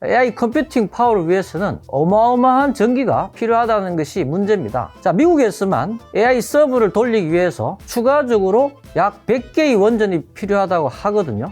AI 컴퓨팅 파워를 위해서는 어마어마한 전기가 필요하다는 것이 문제입니다. 자, 미국에서만 AI 서버를 돌리기 위해서 추가적으로 약 100개의 원전이 필요하다고 하거든요.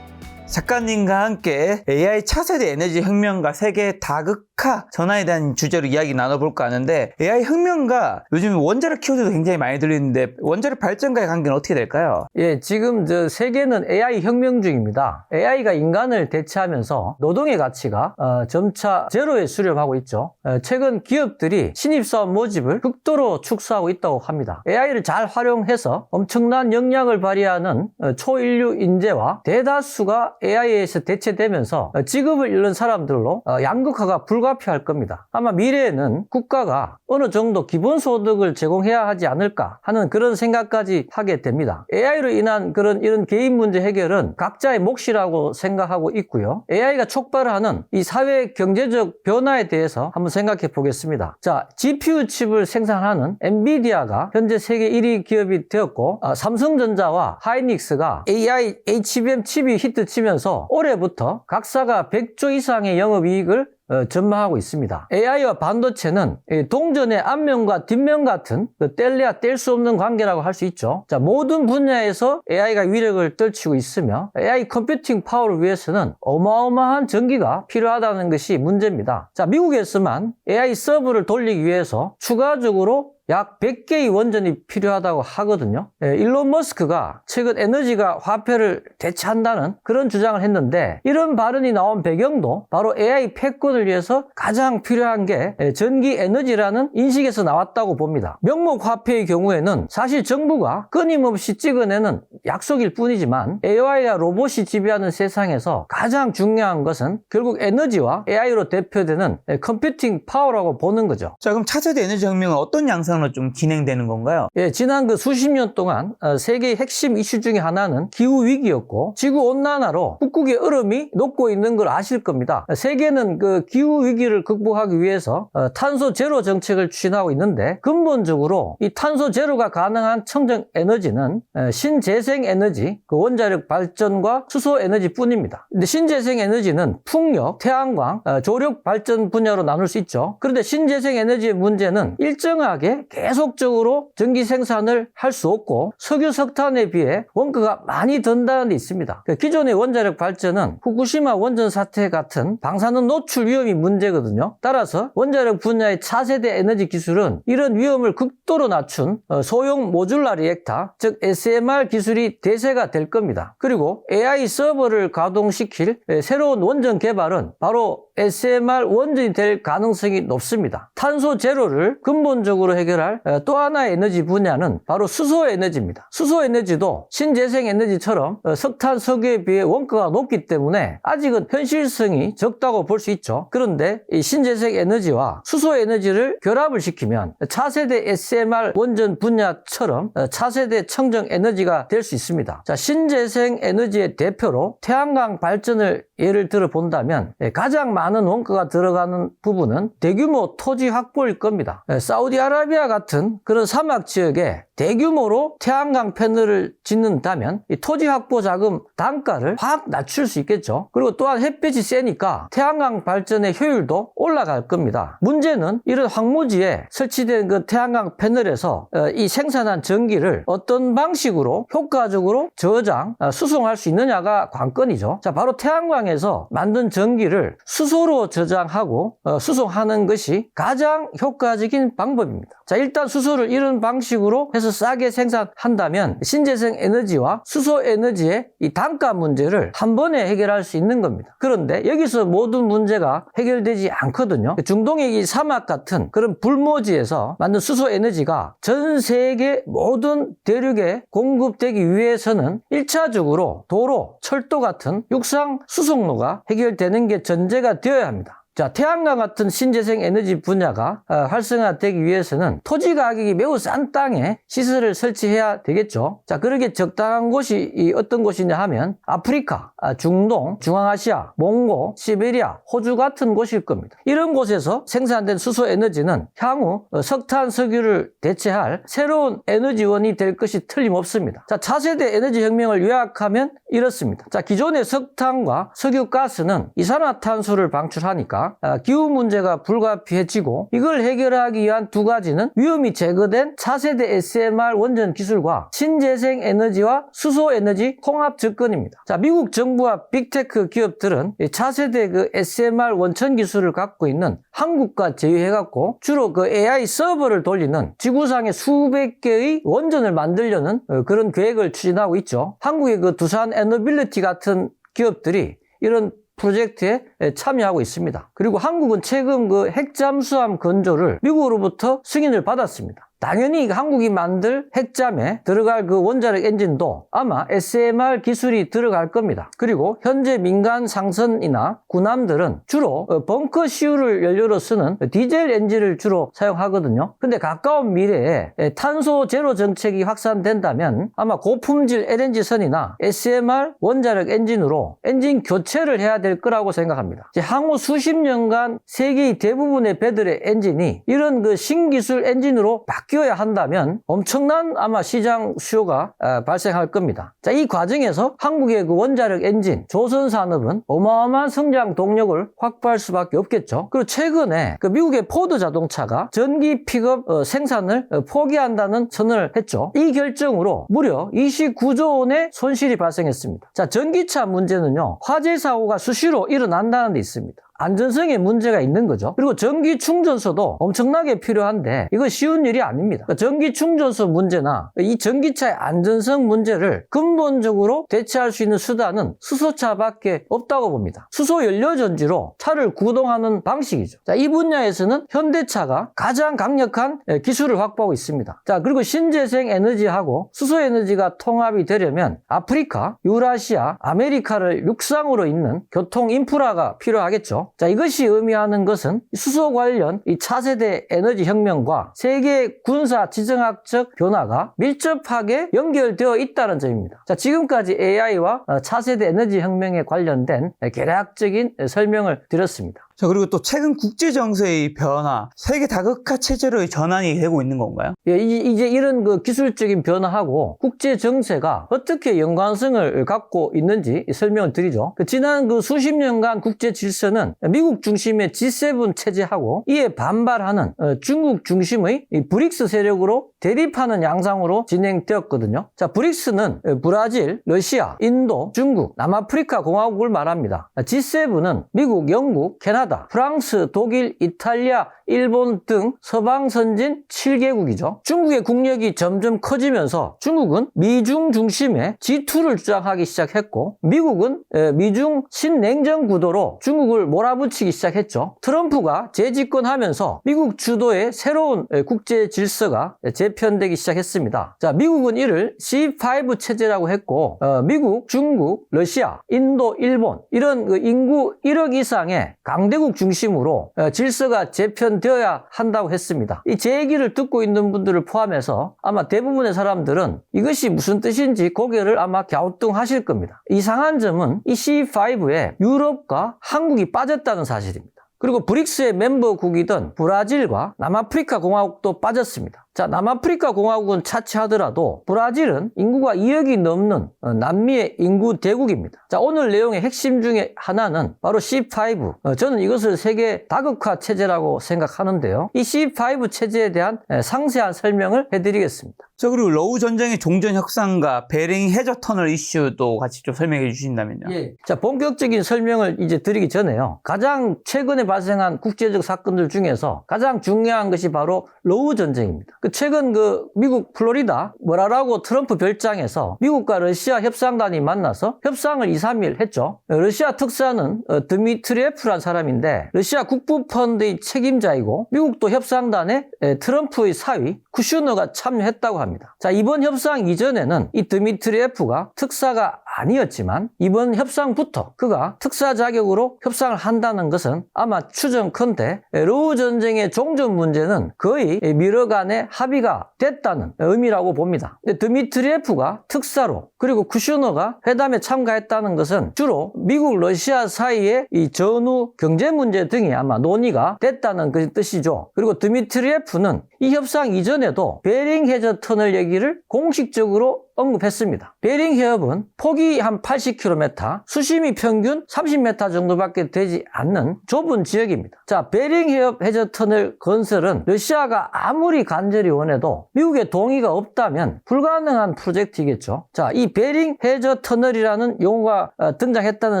작가님과 함께 AI 차세대 에너지 혁명과 세계 다극화 전환에 대한 주제로 이야기 나눠볼까 하는데, AI 혁명과 요즘 원자력 키워드도 굉장히 많이 들리는데 원자력 발전과의 관계는 어떻게 될까요? 예, 지금 세계는 AI 혁명 중입니다. AI가 인간을 대체하면서 노동의 가치가 점차 제로에 수렴하고 있죠. 최근 기업들이 신입사원 모집을 극도로 축소하고 있다고 합니다. AI를 잘 활용해서 엄청난 역량을 발휘하는 초인류 인재와 대다수가 AI에서 대체되면서 직업을 잃는 사람들로 양극화가 불가피할 겁니다. 아마 미래에는 국가가 어느 정도 기본소득을 제공해야 하지 않을까 하는 그런 생각까지 하게 됩니다. AI로 인한 이런 개인 문제 해결은 각자의 몫이라고 생각하고 있고요. AI가 촉발하는 이 사회 경제적 변화에 대해서 한번 생각해 보겠습니다. 자, GPU 칩을 생산하는 엔비디아가 현재 세계 1위 기업이 되었고, 삼성전자와 하이닉스가 AI HBM 칩이 히트치면서 올해부터 각사가 100조 이상의 영업이익을 전망하고 있습니다. AI와 반도체는 동전의 앞면과 뒷면 같은 뗄래야 뗄 수 없는 관계라고 할 수 있죠. 자, 모든 분야에서 AI가 위력을 떨치고 있으며 AI 컴퓨팅 파워를 위해서는 어마어마한 전기가 필요하다는 것이 문제입니다. 자, 미국에서만 AI 서버를 돌리기 위해서 추가적으로 약 100개의 원전이 필요하다고 하거든요. 일론 머스크가 최근 에너지가 화폐를 대체한다는 그런 주장을 했는데, 이런 발언이 나온 배경도 바로 AI 패권을 위해서 가장 필요한 게 전기 에너지라는 인식에서 나왔다고 봅니다. 명목 화폐의 경우에는 사실 정부가 끊임없이 찍어내는 약속일 뿐이지만, AI와 로봇이 지배하는 세상에서 가장 중요한 것은 결국 에너지와 AI로 대표되는 컴퓨팅 파워라고 보는 거죠. 자, 그럼 차세대 에너지 혁명은 어떤 양상으로 좀 진행되는 건가요? 예, 지난 수십 년 동안 세계의 핵심 이슈 중에 하나는 기후위기였고, 지구온난화로 북극의 얼음이 녹고 있는 걸 아실 겁니다. 세계는 기후위기를 극복하기 위해서 탄소 제로 정책을 추진하고 있는데, 근본적으로 이 탄소 제로가 가능한 청정 에너지는 신재생 에너지, 원자력 발전과 수소 에너지 뿐입니다. 근데 신재생 에너지는 풍력, 태양광, 조력 발전 분야로 나눌 수 있죠. 그런데 신재생 에너지의 문제는 일정하게 계속적으로 전기 생산을 할 수 없고, 석유, 석탄에 비해 원가가 많이 든다는 데 있습니다. 기존의 원자력 발전은 후쿠시마 원전 사태 같은 방사능 노출 위험이 문제거든요. 따라서 원자력 분야의 차세대 에너지 기술은 이런 위험을 극도로 낮춘 소형 모듈라 리액터, 즉 SMR 기술이 대세가 될 겁니다. 그리고 AI 서버를 가동시킬 새로운 원전 개발은 바로 SMR 원전이 될 가능성이 높습니다. 탄소 제로를 근본적으로 해결할 또 하나의 에너지 분야는 바로 수소 에너지입니다. 수소 에너지도 신재생 에너지처럼 석탄, 석유에 비해 원가가 높기 때문에 아직은 현실성이 적다고 볼 수 있죠. 그런데 이 신재생 에너지와 수소 에너지를 결합을 시키면 차세대 SMR 원전 분야처럼 차세대 청정 에너지가 될 수 있습니다. 자, 신재생 에너지의 대표로 태양광 발전을 예를 들어 본다면 가장 많은 원가가 들어가는 부분은 대규모 토지 확보일 겁니다. 사우디아라비아 같은 그런 사막 지역에 대규모로 태양광 패널을 짓는다면 이 토지 확보 자금 단가를 확 낮출 수 있겠죠. 그리고 또한 햇빛이 세니까 태양광 발전의 효율도 올라갈 겁니다. 문제는 이런 황무지에 설치된 태양광 패널에서 이 생산한 전기를 어떤 방식으로 효과적으로 저장, 수송할 수 있느냐가 관건이죠. 자, 바로 태양광에서 만든 전기를 수소로 저장하고 수송하는 것이 가장 효과적인 방법입니다. 자, 일단 수소를 이런 방식으로 해서 싸게 생산한다면 신재생 에너지와 수소 에너지의 이 단가 문제를 한 번에 해결할 수 있는 겁니다. 그런데 여기서 모든 문제가 해결되지 않거든요. 중동의 이 사막 같은 그런 불모지에서 만든 수소 에너지가 전 세계 모든 대륙에 공급되기 위해서는 1차적으로 도로, 철도 같은 육상 수송로가 해결되는 게 전제가 되어야 합니다. 자, 태양광 같은 신재생 에너지 분야가 활성화되기 위해서는 토지 가격이 매우 싼 땅에 시설을 설치해야 되겠죠. 자, 그러게 적당한 곳이 어떤 곳이냐 하면 아프리카, 중동, 중앙아시아, 몽고, 시베리아, 호주 같은 곳일 겁니다. 이런 곳에서 생산된 수소 에너지는 향후 석탄, 석유를 대체할 새로운 에너지원이 될 것이 틀림없습니다. 자, 차세대 에너지 혁명을 요약하면 이렇습니다. 자, 기존의 석탄과 석유, 가스는 이산화탄소를 방출하니까 기후 문제가 불가피해지고, 이걸 해결하기 위한 두 가지는 위험이 제거된 차세대 SMR 원전 기술과 신재생 에너지와 수소 에너지 통합 접근입니다. 자, 미국 정부와 빅테크 기업들은 차세대 SMR 원천 기술을 갖고 있는 한국과 제휴해갖고 주로 AI 서버를 돌리는 지구상의 수백 개의 원전을 만들려는 그런 계획을 추진하고 있죠. 한국의 두산 에너빌리티 같은 기업들이 이런 프로젝트에 참여하고 있습니다. 그리고 한국은 최근 핵잠수함 건조를 미국으로부터 승인을 받았습니다. 당연히 한국이 만들 핵잠에 들어갈 원자력 엔진도 아마 SMR 기술이 들어갈 겁니다. 그리고 현재 민간 상선이나 군함들은 주로 벙커 시유를 쓰는 디젤 엔진을 주로 사용하거든요. 근데 가까운 미래에 탄소 제로 정책이 확산된다면 아마 고품질 LNG선이나 SMR 원자력 엔진으로 엔진 교체를 해야 될 거라고 생각합니다. 향후 수십 년간 세계의 대부분의 배들의 엔진이 이런 신기술 엔진으로 바뀌어야 한다면 엄청난 아마 시장 수요가 발생할 겁니다. 자, 이 과정에서 한국의 원자력 엔진, 조선 산업은 어마어마한 성장 동력을 확보할 수밖에 없겠죠. 그리고 최근에 미국의 포드 자동차가 전기 픽업 생산을 포기한다는 선언을 했죠. 이 결정으로 무려 29조 원의 손실이 발생했습니다. 자, 전기차 문제는요, 화재 사고가 수시로 일어난다는 데 있습니다. 안전성에 문제가 있는 거죠. 그리고 전기 충전소도 엄청나게 필요한데 이거 쉬운 일이 아닙니다. 전기 충전소 문제나 이 전기차의 안전성 문제를 근본적으로 대체할 수 있는 수단은 수소차밖에 없다고 봅니다. 수소 연료 전지로 차를 구동하는 방식이죠. 자, 이 분야에서는 현대차가 가장 강력한 기술을 확보하고 있습니다. 자, 그리고 신재생 에너지하고 수소 에너지가 통합이 되려면 아프리카, 유라시아, 아메리카를 육상으로 잇는 교통 인프라가 필요하겠죠. 자, 이것이 의미하는 것은 수소 관련 이 차세대 에너지 혁명과 세계 군사 지정학적 변화가 밀접하게 연결되어 있다는 점입니다. 자, 지금까지 AI와 차세대 에너지 혁명에 관련된 개략적인 설명을 드렸습니다. 자, 그리고 또 최근 국제 정세의 변화, 세계 다극화 체제로의 전환이 되고 있는 건가요? 예, 이제 이런 기술적인 변화하고 국제 정세가 어떻게 연관성을 갖고 있는지 설명을 드리죠. 지난 수십 년간 국제 질서는 미국 중심의 G7 체제하고 이에 반발하는 중국 중심의 브릭스 세력으로 대립하는 양상으로 진행되었거든요. 자, 브릭스는 브라질, 러시아, 인도, 중국, 남아프리카 공화국을 말합니다. G7은 미국, 영국, 캐나다, 프랑스, 독일, 이탈리아, 일본 등 서방 선진 7개국이죠. 중국의 국력이 점점 커지면서 중국은 미중 중심의 G2를 주장하기 시작했고, 미국은 미중 신냉전 구도로 중국을 몰아붙이기 시작했죠. 트럼프가 재집권하면서 미국 주도의 새로운 국제 질서가 재편되기 시작했습니다. 자, 미국은 이를 C5 체제라고 했고, 미국, 중국, 러시아, 인도, 일본 이런 인구 1억 이상의 강대국 중심으로 질서가 재편되어야 한다고 했습니다. 제 얘기를 듣고 있는 분들을 포함해서 아마 대부분의 사람들은 이것이 무슨 뜻인지 고개를 아마 갸우뚱하실 겁니다. 이상한 점은 이 C5에 유럽과 한국이 빠졌다는 사실입니다. 그리고 브릭스의 멤버국이던 브라질과 남아프리카 공화국도 빠졌습니다. 자, 남아프리카 공화국은 차치하더라도 브라질은 인구가 2억이 넘는 남미의 인구 대국입니다. 자, 오늘 내용의 핵심 중에 하나는 바로 C5. 저는 이것을 세계 다극화 체제라고 생각하는데요. 이 C5 체제에 대한 상세한 설명을 해드리겠습니다. 자, 그리고 러우 전쟁의 종전 협상과 베링 해저 터널 이슈도 같이 좀 설명해 주신다면요. 예. 자, 본격적인 설명을 이제 드리기 전에요. 가장 최근에 발생한 국제적 사건들 중에서 가장 중요한 것이 바로 러우 전쟁입니다. 최근 미국 플로리다 뭐라라고 트럼프 별장에서 미국과 러시아 협상단이 만나서 협상을 2, 3일 했죠. 러시아 특사는 드미트리에프란 사람인데 러시아 국부펀드의 책임자이고 미국도 협상단에 트럼프의 사위 쿠슈너가 참여했다고 합니다. 자, 이번 협상 이전에는 이 드미트리에프가 특사가 아니었지만 이번 협상부터 그가 특사 자격으로 협상을 한다는 것은 아마 추정컨대 러우 전쟁의 종전 문제는 거의 미러간의 합의가 됐다는 의미라고 봅니다. 드미트리예프가 특사로 그리고 쿠슈너가 회담에 참가했다는 것은 주로 미국 러시아 사이의 이 전후 경제 문제 등이 아마 논의가 됐다는 그 뜻이죠. 그리고 드미트리예프는 이 협상 이전에도 베링 해저 터널 얘기를 공식적으로 언급했습니다. 베링 해협은 폭이 한 80km, 수심이 평균 30m 정도밖에 되지 않는 좁은 지역입니다. 자, 베링 해협 해저 터널 건설은 러시아가 아무리 간절히 원해도 미국의 동의가 없다면 불가능한 프로젝트이겠죠. 자, 이 베링 해저 터널이라는 용어가 등장했다는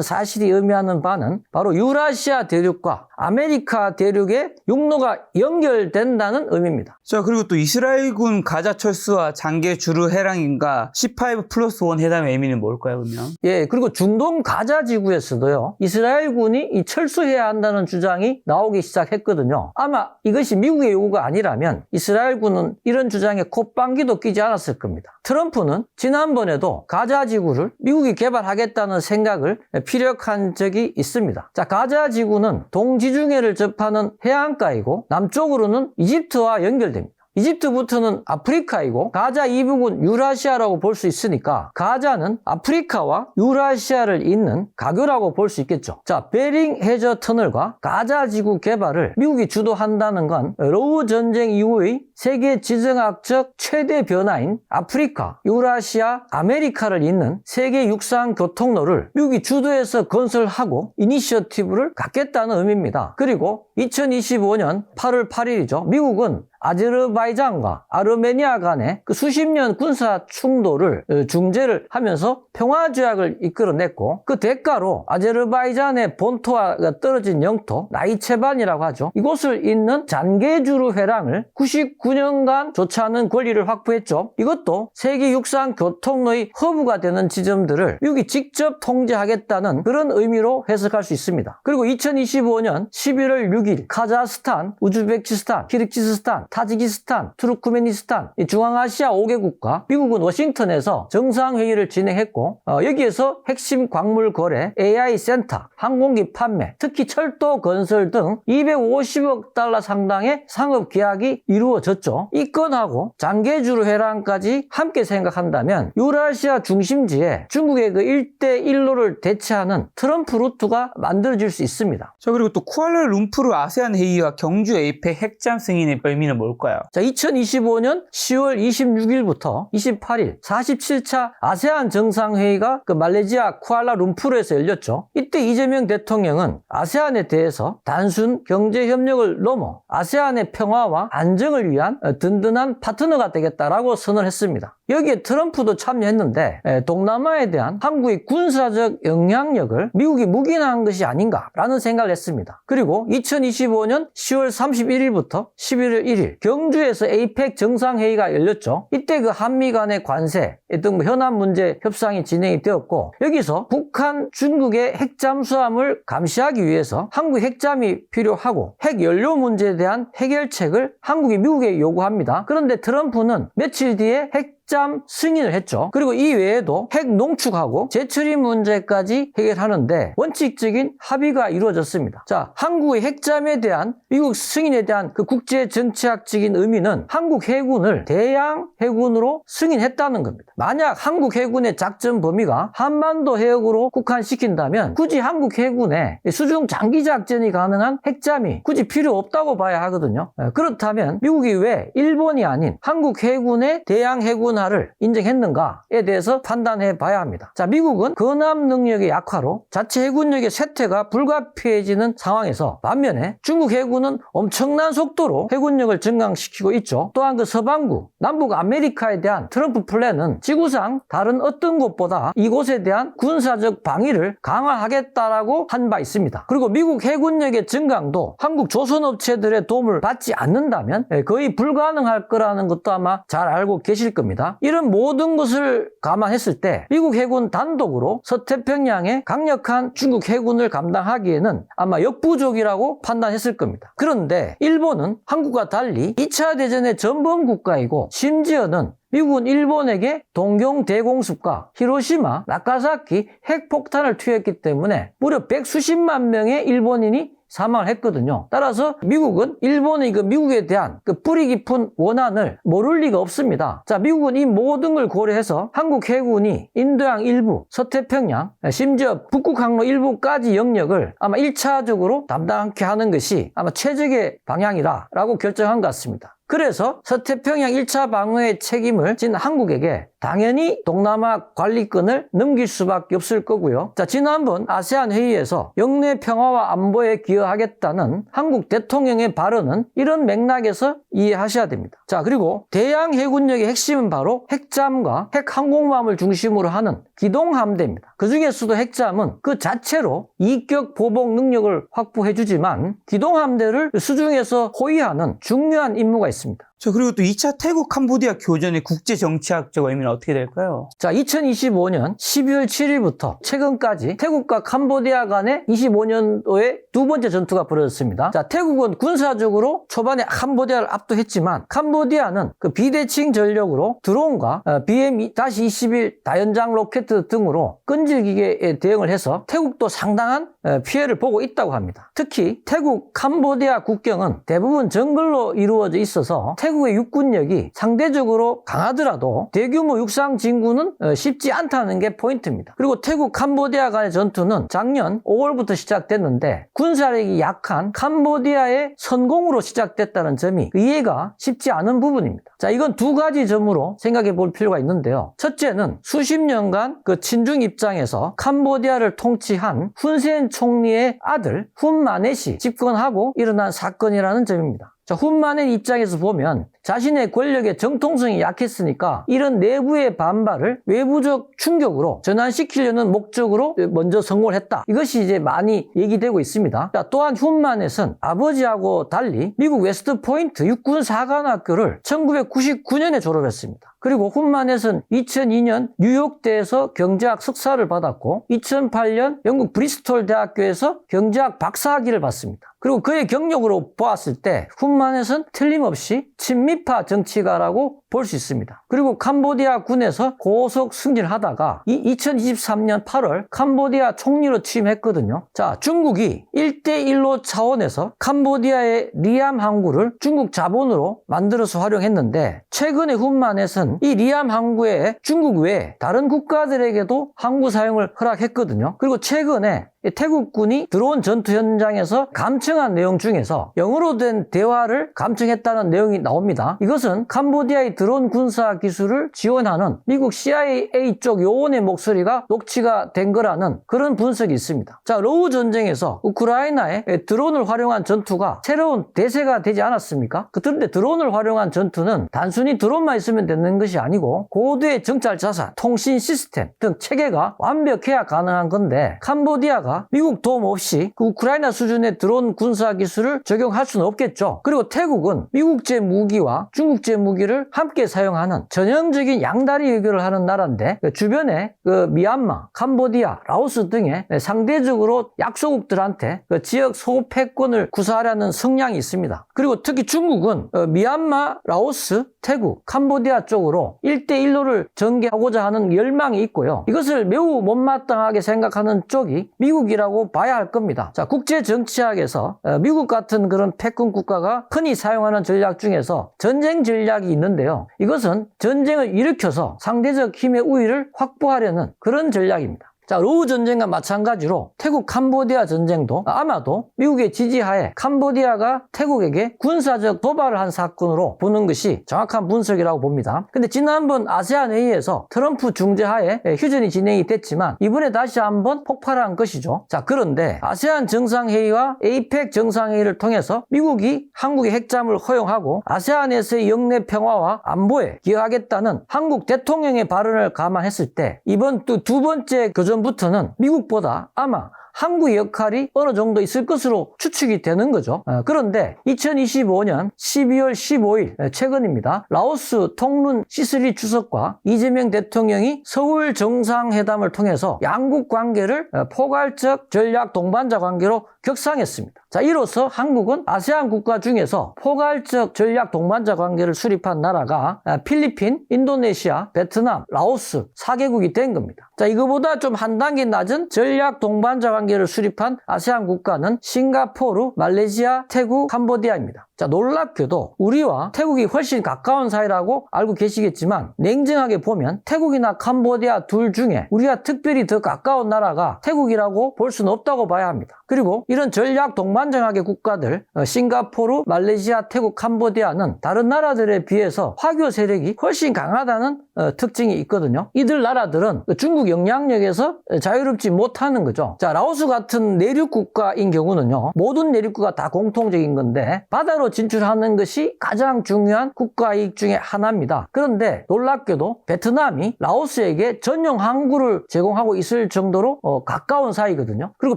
사실이 의미하는 바는 바로 유라시아 대륙과 아메리카 대륙의 육로가 연결된다는 의미입니다. 자, 그리고 또 이스라엘군 가자 철수와 장계 주루 해랑인가 15+1 회담의 의미는 뭘까요, 그러면? 예, 그리고 중동 가자 지구에서도요, 이스라엘군이 이 철수해야 한다는 주장이 나오기 시작했거든요. 아마 이것이 미국의 요구가 아니라면 이스라엘군은 이런 주장에 콧방귀도 끼지 않았을 겁니다. 트럼프는 지난번에도 가자 지구를 미국이 개발하겠다는 생각을 피력한 적이 있습니다. 자, 가자 지구는 동지중해를 접하는 해안가이고 남쪽으로는 이집트와 연결됩니다. 이집트부터는 아프리카이고 가자 이 부분 유라시아라고 볼 수 있으니까 가자는 아프리카와 유라시아를 잇는 가교라고 볼 수 있겠죠. 자, 베링 해저 터널과 가자 지구 개발을 미국이 주도한다는 건 러우 전쟁 이후의 세계 지정학적 최대 변화인 아프리카, 유라시아, 아메리카를 잇는 세계 육상 교통로를 미국이 주도해서 건설하고 이니셔티브를 갖겠다는 의미입니다. 그리고 2025년 8월 8일이죠. 미국은 아제르바이잔과 아르메니아 간의 그 수십 년 군사 충돌을 중재를 하면서 평화조약을 이끌어냈고 그 대가로 아제르바이잔의 본토와 떨어진 영토 나이체반이라고 하죠. 이곳을 잇는 잔게주르 회랑을 99년간 조차하는 권리를 확보했죠. 이것도 세계 육상 교통로의 허브가 되는 지점들을 미국이 직접 통제하겠다는 그런 의미로 해석할 수 있습니다. 그리고 2025년 11월 6일 카자흐스탄, 우즈베키스탄, 키르기스스탄, 타지키스탄, 투르크메니스탄, 중앙아시아 5개국과 미국은 워싱턴에서 정상회의를 진행했고 여기에서 핵심 광물 거래, AI 센터, 항공기 판매, 특히 철도 건설 등 250억 달러 상당의 상업 계약이 이루어졌죠. 이 건하고 장계주르 회랑까지 함께 생각한다면 유라시아 중심지에 중국의 그 1대1로를 대체하는 트럼프 루트가 만들어질 수 있습니다. 자, 그리고 또 쿠알라룸푸르 아세안 회의와 경주 에이펙 핵잠 승인의 의미는 뭘까요? 자, 2025년 10월 26일부터 28일 47차 아세안 정상회의가 그 말레이시아 쿠알라룸푸르에서 열렸죠. 이때 이재명 대통령은 아세안에 대해서 단순 경제협력을 넘어 아세안의 평화와 안정을 위한 든든한 파트너가 되겠다라고 선언했습니다. 여기에 트럼프도 참여했는데 동남아에 대한 한국의 군사적 영향력을 미국이 묵인한 것이 아닌가라는 생각을 했습니다. 그리고 2025년 10월 31일부터 11월 1일 경주에서 에이펙 정상회의가 열렸죠. 이때 그 한미 간의 관세 등 현안 문제 협상이 진행이 되었고 여기서 북한, 중국의 핵잠수함을 감시하기 위해서 한국 핵잠이 필요하고 핵연료 문제에 대한 해결책을 한국이 미국에 요구합니다. 그런데 트럼프는 며칠 뒤에 핵잠 승인을 했죠. 그리고 이 외에도 핵 농축하고 재처리 문제까지 해결하는데 원칙적인 합의가 이루어졌습니다. 자, 한국의 핵잠에 대한 미국 승인에 대한 그 국제 정치학적인 의미는 한국 해군을 대양 해군으로 승인했다는 겁니다. 만약 한국 해군의 작전 범위가 한반도 해역으로 국한시킨다면 굳이 한국 해군의 수중 장기 작전이 가능한 핵잠이 굳이 필요 없다고 봐야 하거든요. 그렇다면 미국이 왜 일본이 아닌 한국 해군의 대양 해군화를 인정했는가에 대해서 판단해 봐야 합니다. 자, 미국은 근압 능력의 약화로 자체 해군력의 쇠퇴가 불가피해지는 상황에서 반면에 중국 해군은 엄청난 속도로 해군력을 증강시키고 있죠. 또한 그 서반구, 남북 아메리카에 대한 트럼프 플랜은 지구상 다른 어떤 곳보다 이곳에 대한 군사적 방위를 강화하겠다라고 한 바 있습니다. 그리고 미국 해군력의 증강도 한국 조선업체들의 도움을 받지 않는다면 거의 불가능할 거라는 것도 아마 잘 알고 계실 겁니다. 있습니다. 이런 모든 것을 감안했을 때 미국 해군 단독으로 서태평양에 강력한 중국 해군을 감당하기에는 아마 역부족이라고 판단했을 겁니다. 그런데 일본은 한국과 달리 2차 대전의 전범 국가이고 심지어는 미국은 일본에게 동경 대공습과 히로시마, 나가사키 핵폭탄을 투여했기 때문에 무려 백수십만 명의 일본인이 사망을 했거든요. 따라서 미국은 일본의 미국에 대한 뿌리 깊은 원한을 모를 리가 없습니다. 자, 미국은 이 모든 걸 고려해서 한국 해군이 인도양 일부, 서태평양, 심지어 북극 항로 일부까지 영역을 아마 1차적으로 담당케 하는 것이 아마 최적의 방향이라고 결정한 것 같습니다. 그래서 서태평양 1차 방어의 책임을 진 한국에게 당연히 동남아 관리권을 넘길 수밖에 없을 거고요. 자, 지난번 아세안 회의에서 영내 평화와 안보에 기여하겠다는 한국 대통령의 발언은 이런 맥락에서 이해하셔야 됩니다. 자, 그리고 대양 해군력의 핵심은 바로 핵잠과 핵항공모함을 중심으로 하는 기동함대입니다. 그 중에서도 핵잠은 그 자체로 이격 보복 능력을 확보해주지만 기동함대를 수중에서 호위하는 중요한 임무가 있습니다. 자, 그리고 또 2차 태국 캄보디아 교전의 국제 정치학적 의미는 어떻게 될까요? 자, 2025년 12월 7일부터 최근까지 태국과 캄보디아 간의 25년도에 두 번째 전투가 벌어졌습니다. 자, 태국은 군사적으로 초반에 캄보디아를 압도했지만 캄보디아는 비대칭 전력으로 드론과 BM-21 다연장 로켓 등으로 끈질기게 대응을 해서 태국도 상당한 피해를 보고 있다고 합니다. 특히 태국 캄보디아 국경은 대부분 정글로 이루어져 있어서 태국의 육군력이 상대적으로 강하더라도 대규모 육상 진군은 쉽지 않다는 게 포인트입니다. 그리고 태국 캄보디아 간의 전투는 작년 5월부터 시작됐는데 군사력이 약한 캄보디아의 선공으로 시작됐다는 점이 이해가 쉽지 않은 부분입니다. 자, 이건 두 가지 점으로 생각해 볼 필요가 있는데요. 첫째는 수십 년간 친중 입장에서 캄보디아를 통치한 훈센 총리의 아들 훈마넷이 집권하고 일어난 사건이라는 점입니다. 자, 훈마넷 입장에서 보면 자신의 권력의 정통성이 약했으니까 이런 내부의 반발을 외부적 충격으로 전환시키려는 목적으로 먼저 성공을 했다. 이것이 이제 많이 얘기되고 있습니다. 자, 또한 훈마넷은 아버지하고 달리 미국 웨스트포인트 육군사관학교를 1999년에 졸업했습니다. 그리고 훈마넷은 2002년 뉴욕대에서 경제학 석사를 받았고 2008년 영국 브리스톨 대학교에서 경제학 박사학위를 받습니다. 그리고 그의 경력으로 보았을 때 훈마넷은 틀림없이 친미파 정치가라고 볼 수 있습니다. 그리고 캄보디아 군에서 고속 승진을 하다가 2023년 8월 캄보디아 총리로 취임했거든요. 자, 중국이 1대1로 차원에서 캄보디아의 리암 항구를 중국 자본으로 만들어서 활용했는데 최근에 훈마넷은 이 리암 항구에 중국 외에 다른 국가들에게도 항구 사용을 허락했거든요. 그리고 최근에 태국군이 드론 전투 현장에서 감청한 내용 중에서 영어로 된 대화를 감청했다는 내용이 나옵니다. 이것은 캄보디아의 드론 군사 기술을 지원하는 미국 CIA 쪽 요원의 목소리가 녹취가 된 거라는 그런 분석이 있습니다. 자, 러우 전쟁에서 우크라이나에 드론을 활용한 전투가 새로운 대세가 되지 않았습니까? 그런데 드론을 활용한 전투는 단순히 드론만 있으면 되는 것이 아니고 고도의 정찰 자산, 통신 시스템 등 체계가 완벽해야 가능한 건데 캄보디아가 미국 도움 없이 우크라이나 수준의 드론 군사 기술을 적용할 수는 없겠죠. 그리고 태국은 미국제 무기와 중국제 무기를 함께 사용하는 전형적인 양다리 외교를 하는 나라인데 주변에 미얀마, 캄보디아, 라오스 등의 상대적으로 약소국들한테 지역 소패권을 구사하려는 성향이 있습니다. 그리고 특히 중국은 미얀마, 라오스, 태국, 캄보디아 쪽으로 1대1로를 전개하고자 하는 열망이 있고요. 이것을 매우 못마땅하게 생각하는 쪽이 미국이라고 봐야 할 겁니다. 자, 국제 정치학에서 미국 같은 그런 패권 국가가 흔히 사용하는 전략 중에서 전쟁 전략이 있는데요. 이것은 전쟁을 일으켜서 상대적 힘의 우위를 확보하려는 그런 전략입니다. 자, 러우 전쟁과 마찬가지로 태국 캄보디아 전쟁도 아마도 미국의 지지하에 캄보디아가 태국에게 군사적 도발을 한 사건으로 보는 것이 정확한 분석이라고 봅니다. 근데 지난번 아세안 회의에서 트럼프 중재하에 휴전이 진행이 됐지만 이번에 다시 한번 폭발한 것이죠. 자, 그런데 아세안 정상회의와 에이펙 정상회의를 통해서 미국이 한국의 핵잠을 허용하고 아세안에서의 영내 평화와 안보에 기여하겠다는 한국 대통령의 발언을 감안했을 때 이번 또 두 번째 교전 부터는 미국보다 아마 한국의 역할이 어느 정도 있을 것으로 추측이 되는 거죠. 그런데 2025년 12월 15일 최근입니다. 라오스 통룬 시슬리 주석과 이재명 대통령이 서울 정상회담을 통해서 양국 관계를 포괄적 전략 동반자 관계로 격상했습니다. 자, 이로써 한국은 아세안 국가 중에서 포괄적 전략 동반자 관계를 수립한 나라가 필리핀, 인도네시아, 베트남, 라오스 4개국이 된 겁니다. 자, 이거보다 좀 한 단계 낮은 전략 동반자 관계를 수립한 아세안 국가는 싱가포르, 말레이시아, 태국, 캄보디아입니다. 자, 놀랍게도 우리와 태국이 훨씬 가까운 사이라고 알고 계시겠지만 냉정하게 보면 태국이나 캄보디아 둘 중에 우리가 특별히 더 가까운 나라가 태국이라고 볼 수는 없다고 봐야 합니다. 그리고 이런 전략 동반자관계 국가들 싱가포르, 말레이시아, 태국, 캄보디아는 다른 나라들에 비해서 화교 세력이 훨씬 강하다는 특징이 있거든요. 이들 나라들은 중국 영향력에서 자유롭지 못하는 거죠. 자, 라오스 같은 내륙 국가인 경우는요, 모든 내륙국가 다 공통적인 건데 바다로 진출하는 것이 가장 중요한 국가 이익 중에 하나입니다. 그런데 놀랍게도 베트남이 라오스에게 전용 항구를 제공하고 있을 정도로 가까운 사이거든요. 그리고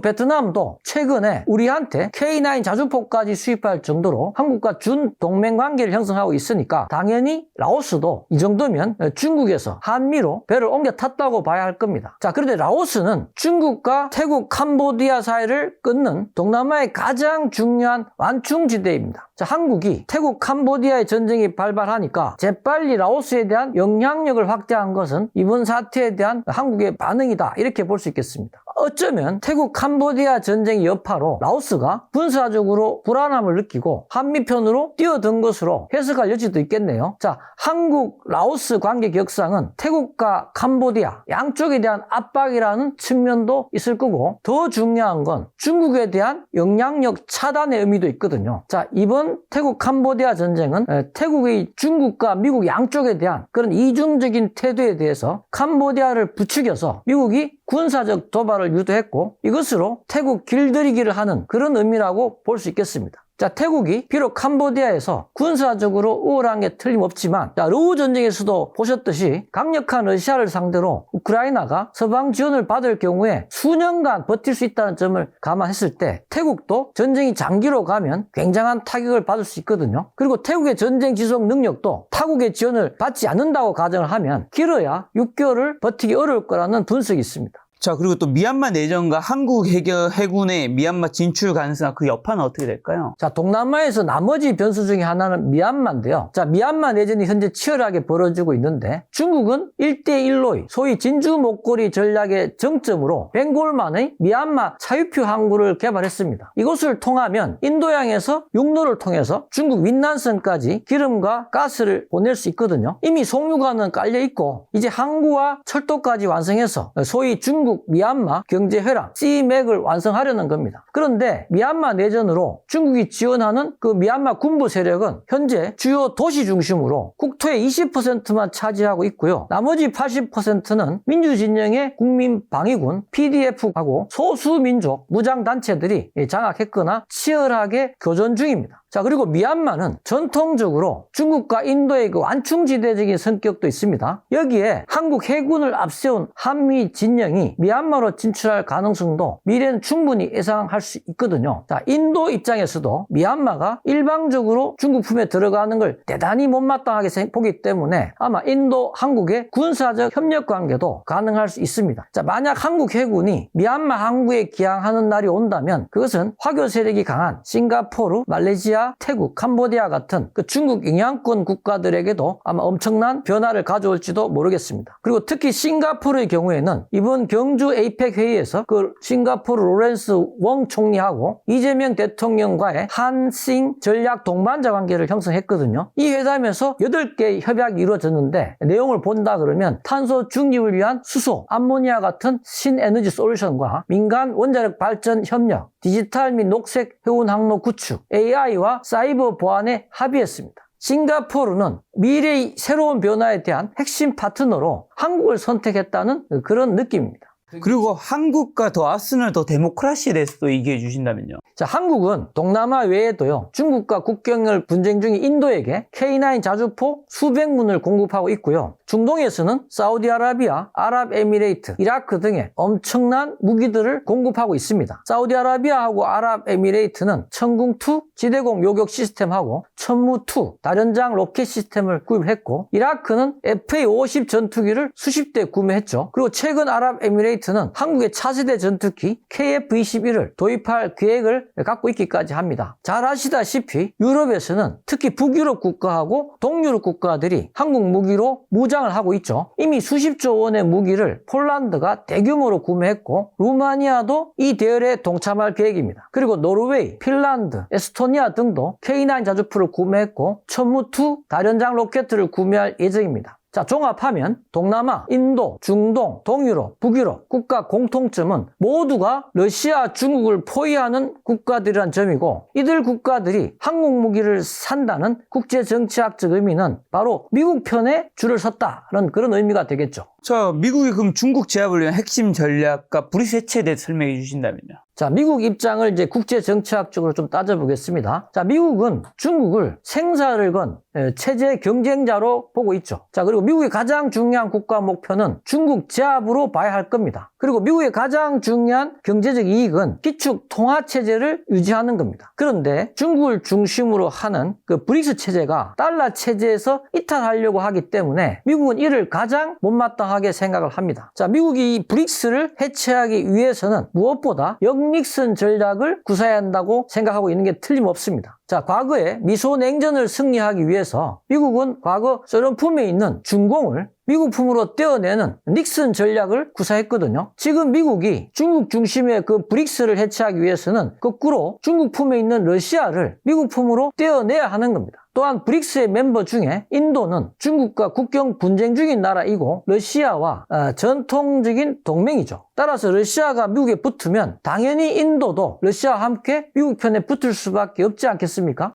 베트남도 최근에 우리한테 K9 자주포까지 수입할 정도로 한국과 준 동맹 관계를 형성하고 있으니까 당연히 라오스도 이 정도면 중국에서 한미로 배를 옮겨 탔다고 봐야 할 겁니다. 자, 그런데 라오스는 중국과 태국, 캄보디아 사이를 끊는 동남아의 가장 중요한 완충지대입니다. 자, 한국이 태국, 캄보디아의 전쟁이 발발하니까 재빨리 라오스에 대한 영향력을 확대한 것은 이번 사태에 대한 한국의 반응이다, 이렇게 볼 수 있겠습니다. 어쩌면 태국, 캄보디아 전쟁의 여파로 라오스가 군사적으로 불안함을 느끼고 한미편으로 뛰어든 것으로 해석할 여지도 있겠네요. 자, 한국, 라오스 관계 격상은 태국과 캄보디아 양쪽에 대한 압박이라는 측면도 있을 거고, 더 중요한 건 중국에 대한 영향력 차단의 의미도 있거든요. 자, 이번 태국, 캄보디아 전쟁은 태국의 중국과 미국 양쪽에 대한 그런 이중적인 태도에 대해서 캄보디아를 부추겨서 미국이 군사적 도발을 유도했고, 이것으로 태국 길들이기를 하는 그런 의미라고 볼 수 있겠습니다. 자, 태국이 비록 캄보디아에서 군사적으로 우월한 게 틀림없지만, 자, 러우 전쟁에서도 보셨듯이 강력한 러시아를 상대로 우크라이나가 서방 지원을 받을 경우에 수년간 버틸 수 있다는 점을 감안했을 때 태국도 전쟁이 장기로 가면 굉장한 타격을 받을 수 있거든요. 그리고 태국의 전쟁 지속 능력도 타국의 지원을 받지 않는다고 가정을 하면 길어야 6개월을 버티기 어려울 거라는 분석이 있습니다. 자, 그리고 또 미얀마 내전과 한국 해군의 미얀마 진출 가능성, 그 여파는 어떻게 될까요? 자, 동남아에서 나머지 변수 중에 하나는 미얀마인데요. 자, 미얀마 내전이 현재 치열하게 벌어지고 있는데 중국은 1대1로의 소위 진주 목걸이 전략의 정점으로 벵골만의 미얀마 차유표 항구를 개발했습니다. 이곳을 통하면 인도양에서 육로를 통해서 중국 윈난성까지 기름과 가스를 보낼 수 있거든요. 이미 송유관은 깔려 있고 이제 항구와 철도까지 완성해서 소위 중국 미얀마 경제회랑 CMEC을 완성하려는 겁니다. 그런데 미얀마 내전으로 중국이 지원하는 그 미얀마 군부 세력은 현재 주요 도시 중심으로 국토의 20%만 차지하고 있고요. 나머지 80%는 민주진영의 국민방위군, PDF하고 소수민족 무장단체들이 장악했거나 치열하게 교전 중입니다. 자, 그리고 미얀마는 전통적으로 중국과 인도의 그 완충지대적인 성격도 있습니다. 여기에 한국 해군을 앞세운 한미 진영이 미얀마로 진출할 가능성도 미래는 충분히 예상할 수 있거든요. 자, 인도 입장에서도 미얀마가 일방적으로 중국 품에 들어가는 걸 대단히 못마땅하게 보기 때문에 아마 인도, 한국의 군사적 협력 관계도 가능할 수 있습니다. 자, 만약 한국 해군이 미얀마 항구에 기항하는 날이 온다면 그것은 화교 세력이 강한 싱가포르, 말레이시아, 태국, 캄보디아 같은 그 중국 영향권 국가들에게도 아마 엄청난 변화를 가져올지도 모르겠습니다. 그리고 특히 싱가포르의 경우에는 이번 경주 에이펙 회의에서 그 싱가포르 로렌스 웡 총리하고 이재명 대통령과의 한싱 전략 동반자 관계를 형성했거든요. 이 회담에서 8개의 협약이 이루어졌는데 내용을 본다 그러면 탄소 중립을 위한 수소, 암모니아 같은 신에너지 솔루션과 민간 원자력 발전 협력, 디지털 및 녹색 해운 항로 구축, AI와 사이버 보안에 합의했습니다. 싱가포르는 미래의 새로운 변화에 대한 핵심 파트너로 한국을 선택했다는 그런 느낌입니다. 그리고 한국과 더 앞서는 더 데모크라시에 대해서도 얘기해 주신다면요. 자, 한국은 동남아 외에도요, 중국과 국경을 분쟁 중인 인도에게 K9 자주포 수백 문을 공급하고 있고요. 중동에서는 사우디아라비아, 아랍에미레이트, 이라크 등의 엄청난 무기들을 공급하고 있습니다. 사우디아라비아하고 아랍에미레이트는 천궁2 지대공 요격 시스템하고 천무2 다련장 로켓 시스템을 구입했고, 이라크는 FA-50 전투기를 수십 대 구매했죠. 그리고 최근 아랍에미레이트는 한국의 차세대 전투기 KF-21을 도입할 계획을 갖고 있기까지 합니다. 잘 아시다시피 유럽에서는 특히 북유럽 국가하고 동유럽 국가들이 한국 무기로 무장을 하고 있죠. 이미 수십조 원의 무기를 폴란드가 대규모로 구매했고, 루마니아도 이 대열에 동참할 계획입니다. 그리고 노르웨이, 핀란드, 에스토니아 등도 K9 자주포를 구매했고 천무2 다련장 로켓을 구매할 예정입니다. 자, 종합하면 동남아, 인도, 중동, 동유럽, 북유럽 국가 공통점은 모두가 러시아, 중국을 포위하는 국가들이란 점이고, 이들 국가들이 한국 무기를 산다는 국제정치학적 의미는 바로 미국 편에 줄을 섰다는 그런 의미가 되겠죠. 자, 미국이 그럼 중국 제압을 위한 핵심 전략과 브릭스 해체에 대해 설명해 주신다면요. 자, 미국 입장을 이제 국제정치학적으로 좀 따져보겠습니다. 자, 미국은 중국을 생사를 건 체제 경쟁자로 보고 있죠. 자, 그리고 미국의 가장 중요한 국가 목표는 중국 제압으로 봐야 할 겁니다. 그리고 미국의 가장 중요한 경제적 이익은 기축 통화 체제를 유지하는 겁니다. 그런데 중국을 중심으로 하는 그 브릭스 체제가 달러 체제에서 이탈하려고 하기 때문에 미국은 이를 가장 못마땅하게 생각을 합니다. 자, 미국이 이 브릭스를 해체하기 위해서는 무엇보다 역닉슨 전략을 구사해야 한다고 생각하고 있는 게 틀림없습니다. 자, 과거에 미소 냉전을 승리하기 위해서 미국은 과거 소련품에 있는 중공을 미국품으로 떼어내는 닉슨 전략을 구사했거든요. 지금 미국이 중국 중심의 그 브릭스를 해체하기 위해서는 거꾸로 중국품에 있는 러시아를 미국품으로 떼어내야 하는 겁니다. 또한 브릭스의 멤버 중에 인도는 중국과 국경 분쟁 중인 나라이고 러시아와 전통적인 동맹이죠. 따라서 러시아가 미국에 붙으면 당연히 인도도 러시아와 함께 미국 편에 붙을 수밖에 없지 않겠습니까?